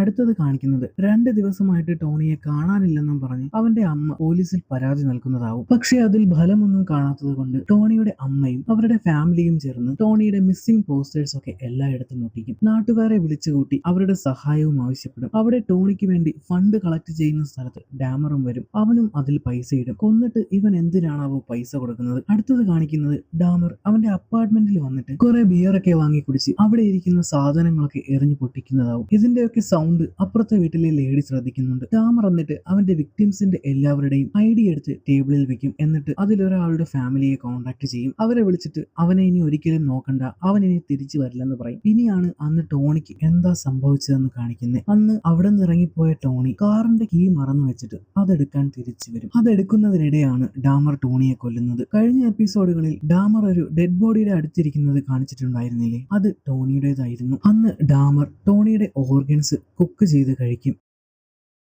അടുത്തത് കാണിക്കുന്നത് 2 ദിവസമായിട്ട് ടോണിയെ കാണാനില്ലെന്നും പറഞ്ഞ് അവന്റെ അമ്മ പോലീസിൽ പരാതി നൽകുന്നതാവും. പക്ഷെ അതിൽ ഫലമൊന്നും കാണാത്തത് കൊണ്ട് ടോണിയുടെ അമ്മയും അവരുടെ ഫാമിലിയും ചേർന്ന് ടോണിയുടെ മിസ്സിംഗ് പോസ്റ്റേഴ്സ് ഒക്കെ എല്ലായിടത്തും ഒട്ടിക്കും. നാട്ടുകാരെ വിളിച്ചുകൂട്ടി അവരുടെ സഹായവും ആവശ്യപ്പെടും. അവിടെ ടോണിക്ക് വേണ്ടി ഫണ്ട് കളക്ട് ചെയ്യുന്ന സ്ഥലത്ത് ഡാമറും വരും. അവനും അതിൽ പൈസ ഇടും. കൊന്നിട്ട് ഇവൻ എന്തിനാണാവോ പൈസ കൊടുക്കുന്നത്. അടുത്തത് കാണിക്കുന്നത് ഡാമർ അവന്റെ അപ്പാർട്ട്മെന്റിൽ വന്നിട്ട് കുറെ ബിയറൊക്കെ വാങ്ങി കുടിച്ച് അവിടെ ഇരിക്കുന്ന സാധനങ്ങളൊക്കെ എറിഞ്ഞു പൊട്ടിക്കുന്നതാവും. ഇതിന്റെയൊക്കെ സൗണ്ട് അപ്പുറത്തെ വീട്ടിലെ ലേഡി ശ്രദ്ധിക്കുന്നുണ്ട്. ഡാമർ എന്നിട്ട് അവന്റെ വിക്ടിംസിന്റെ എല്ലാവരുടെയും ഐഡി എടുത്ത് ടേബിളിൽ വെക്കും. എന്നിട്ട് അതിലൊരാളുടെ ഫാമിലിയെ കോൺടാക്ട് ചെയ്യും. അവരെ വിളിച്ചിട്ട് അവനെ ഇനി ഒരിക്കലും നോക്കണ്ട, അവൻ ഇനി തിരിച്ചു വരില്ലെന്ന് പറയും. ഇനിയാണ് അന്ന് ടോണിക്ക് എന്താ സംഭവിച്ചതെന്ന് കാണിക്കുന്നത്. അന്ന് അവിടെ നിന്ന് ഇറങ്ങിപ്പോയ ടോണി കാറിന്റെ കീ മറന്നു വെച്ചിട്ട് അതെടുക്കാൻ തിരിച്ചു വരും. അതെടുക്കുന്നതിനിടെയാണ് ഡാമർ ടോണിയെ കൊല്ലുന്നത്. കഴിഞ്ഞ എപ്പിസോഡുകളിൽ ഡാമർ ഒരു ഡെഡ് ബോഡിയുടെ അടുത്തിരിക്കുന്നത് കാണിച്ചിട്ടുണ്ടായിരുന്നില്ലേ, അത് ടോണിയുടേതായിരുന്നു. അന്ന് ഡാമർ ടോണിയുടെ ഓർഗൻസ് കുക്ക് ചെയ്ത് കഴിക്കും.